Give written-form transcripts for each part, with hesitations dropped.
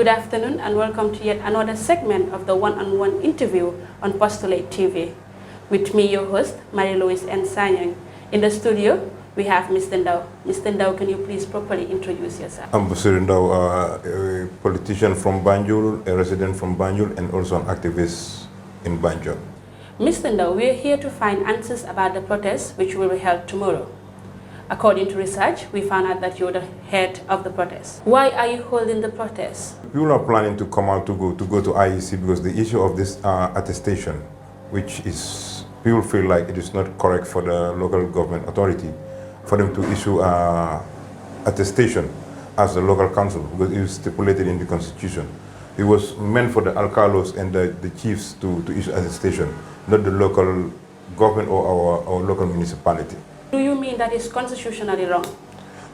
Good afternoon and welcome to yet another segment of the one-on-one interview on Postulate TV. With me, your host, Marie-Louise N. Sanyang. In the studio, we have Mr. Ndow. Mr. Ndow, can you please properly introduce yourself? I'm Basirou, a politician from Banjul, a resident from Banjul, and also an activist in Banjul. Mr. Ndow, we are here to find answers about the protest which will be held tomorrow. According to research, we found out that you're the head of the protest. Why are you holding the protest? People are planning to come out to go to IEC because the issue of this attestation, which is, people feel like it is not correct for the local government authority for them to issue attestation as a local council because it is stipulated in the constitution. It was meant for the alcalos and the chiefs to issue attestation, not the local government or our local municipality. Do you mean that is constitutionally wrong?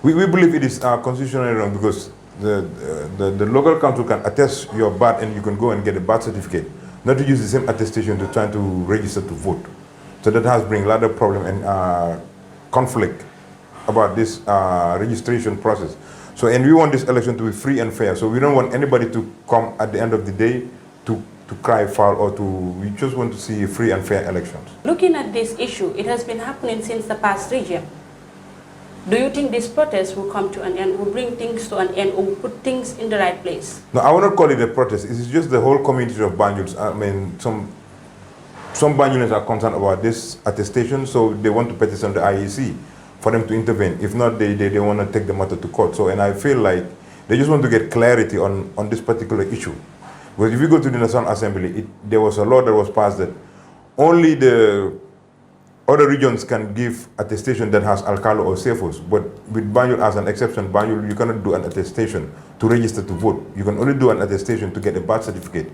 We believe it is constitutionally wrong because the local council can attest your birth and you can go and get a birth certificate, not to use the same attestation to try to register to vote. So that has bring a lot of problem and conflict about this registration process. So, and we want this election to be free and fair. So we don't want anybody to come at the end of the day to cry foul or we just want to see free and fair elections. Looking at this issue, it has been happening since the past regime. Do you think this protest will come to an end, will bring things to an end, or will put things in the right place? No, I will not call it a protest. It's just the whole community of Banjul. I mean, some Banjulians are concerned about this attestation, so they want to petition the IEC for them to intervene. If not, they want to take the matter to court. So, and I feel like they just want to get clarity on this particular issue. Because if you go to the National Assembly, there was a law that was passed that only the other regions can give attestation that has alcalo or CFOs. But with Banjul as an exception, Banjul, you cannot do an attestation to register to vote. You can only do an attestation to get a birth certificate.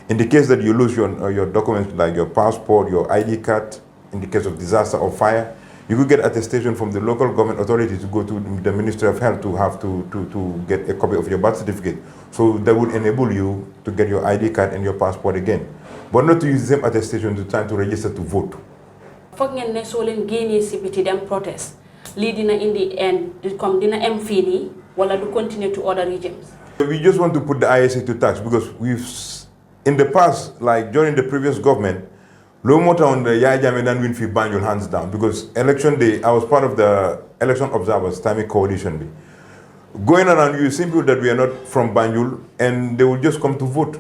In the case that you lose your documents like your passport, your ID card, in the case of disaster or fire, you could get attestation from the local government authority to go to the Ministry of Health to have to get a copy of your birth certificate. So that would enable you to get your ID card and your passport again. But not to use the same attestation to try to register to vote. Foog ngeen ne soo leen génnee si biti dem protest lii dina indi end comme dina am fii nii wala du continue to other regions. We just want to put the ISA to tax because in the past, like during the previous government, low motor on the Yaya Jammeh dan win fi Banjul hands down because election day, I was part of the election observers, Timmy coalition. Going around, you see people that we are not from Banjul and they will just come to vote.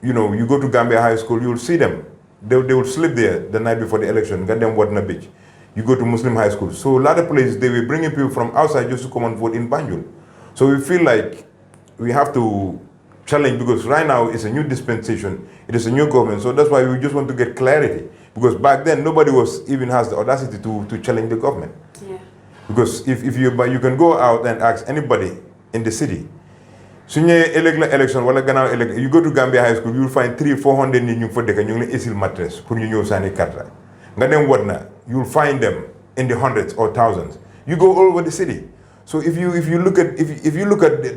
You know, you go to Gambia High School, you will see them. They will sleep there the night before the election, get them Watna Beach. You go to Muslim High School. So a lot of places, they will bring in people from outside just to come and vote in Banjul. So we feel like we have to challenge because right now it's a new dispensation. It is a new government. So that's why we just want to get clarity. Because back then, nobody even has the audacity to challenge the government. Yeah. Because if you can go out and ask anybody in the city, election, you go to Gambia High School, you will find 300-400 new for the esil mattress, you will find them in the hundreds or thousands. You go all over the city. So if you look at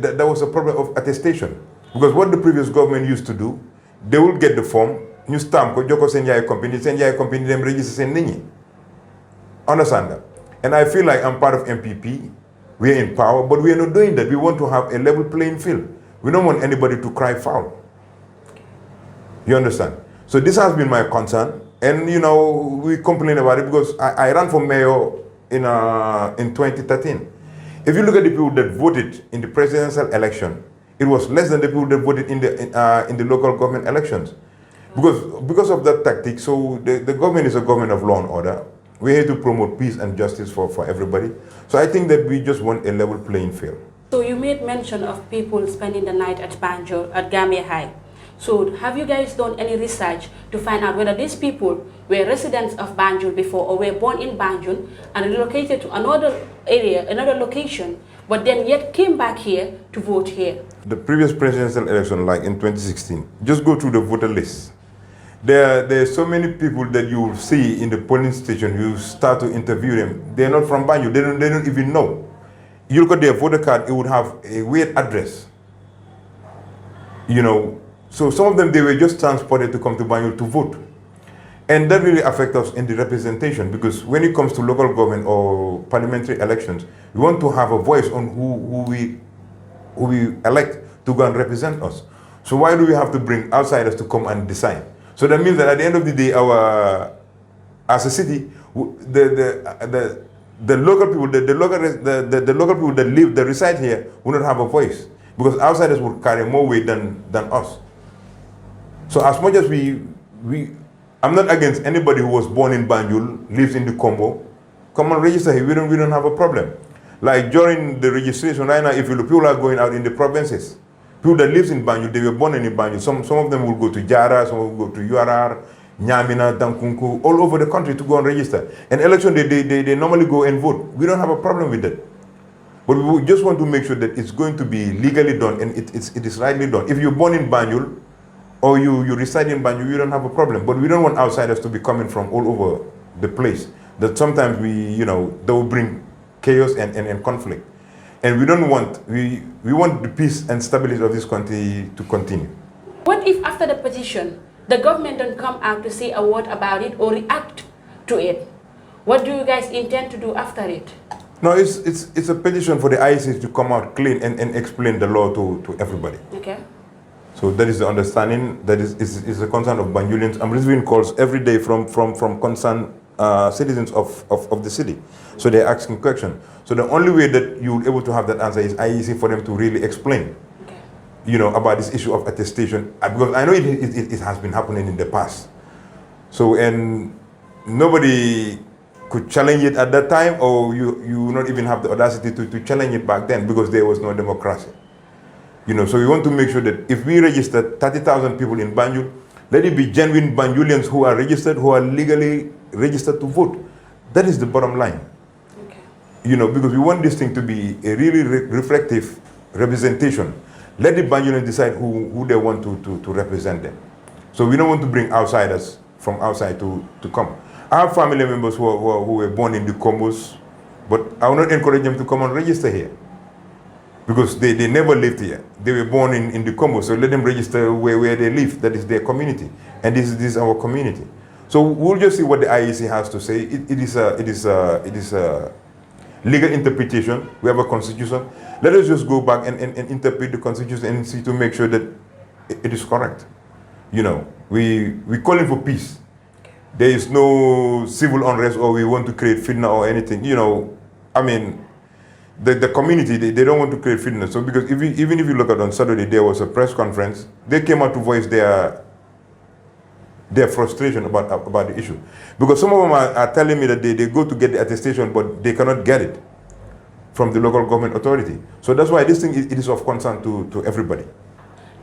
that was a problem of attestation. Because what the previous government used to do, they would get the form, you stamp, joko send company, them register send ninyi. Understand that? And I feel like I'm part of MPP. We are in power, but we are not doing that. We want to have a level playing field. We don't want anybody to cry foul. You understand? So this has been my concern. And, you know, we complain about it because I ran for mayor in 2013. If you look at the people that voted in the presidential election, it was less than the people that voted in the local government elections. Because of that tactic, so the government is a government of law and order. We're here to promote peace and justice for everybody. So I think that we just want a level playing field. So you made mention of people spending the night at Banjul, at Gambia High. So have you guys done any research to find out whether these people were residents of Banjul before or were born in Banjul and relocated to another area, another location, but then yet came back here to vote here? The previous presidential election, like in 2016, just go through the voter list. There are so many people that you will see in the polling station, you start to interview them. They're not from Banjul, they don't even know. You look at their voter card, it would have a weird address. You know, so some of them, they were just transported to come to Banjul to vote. And that really affects us in the representation because when it comes to local government or parliamentary elections, we want to have a voice on who we elect to go and represent us. So why do we have to bring outsiders to come and decide? So that means that at the end of the day, as a city, the local people, the local people that reside here will not have a voice, because outsiders will carry more weight than us. So as much as I'm not against anybody who was born in Banjul, lives in the Combo, come and register here. We don't have a problem. Like during the registration right now, if you look, people are going out in the provinces. People that lives in Banjul, they were born in Banjul. Some of them will go to Jara, some will go to URR, Nyamina, Dankunku, all over the country to go and register. And election, they normally go and vote. We don't have a problem with that. But we just want to make sure that it's going to be legally done and it is rightly done. If you're born in Banjul or you reside in Banjul, you don't have a problem. But we don't want outsiders to be coming from all over the place. That sometimes they will bring chaos and conflict. And we don't want, we want the peace and stability of this country to continue. What if after the petition, the government don't come out to say a word about it or react to it? What do you guys intend to do after it? No, it's a petition for the IEC to come out clean and explain the law to everybody. Okay. So that is the understanding. That is a concern of Banjulians. I'm receiving calls every day from concerned citizens of the city. So they're asking questions. So the only way that you'll be able to have that answer is IEC for them to really explain, about this issue of attestation. Because I know it has been happening in the past. So, and nobody could challenge it at that time, or you not even have the audacity to challenge it back then, because there was no democracy. So we want to make sure that if we register 30,000 people in Banjul, let it be genuine Banjulians who are registered, who are legally registered to vote. That is the bottom line. Okay. Because we want this thing to be a really reflective representation. Let the Banjulians decide who they want to represent them. So we don't want to bring outsiders from outside to come. I have family members who were born in the Combos, but I will not encourage them to come and register here, because they never lived here. They were born in the Combos, so let them register where they live. That is their community, and this is our community. So we'll just see what the IEC has to say. It is a legal interpretation. We have a constitution. Let us just go back and interpret the constitution and see to make sure that it is correct. We're calling for peace. There is no civil unrest, or we want to create fitna or anything. The community, they don't want to create fitna. So because even if you look at on Saturday, there was a press conference. They came out to voice their frustration about the issue. Because some of them are telling me that they go to get the attestation, but they cannot get it from the local government authority. So that's why this thing it is of concern to everybody.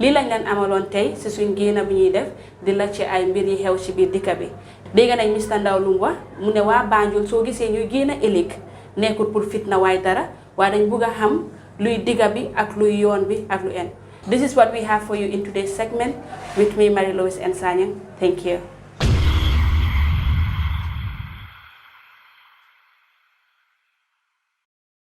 lii lañ leen amaloon tey si suñ génn bi ñuy def di la ci ay mbir yi xew ci biir dëkk bi dégg nañ Mr Ndow lu mu wax mu ne waa Banjul soo gisee ñuy génn ëllëg nekkul pour fitna waaye dara waaye dañ bëgg a xam luy digga bi ak luy yoon bi ak lu en. This is what we have for you in today's segment with me, Marie Louise Nsanyang. Thank you.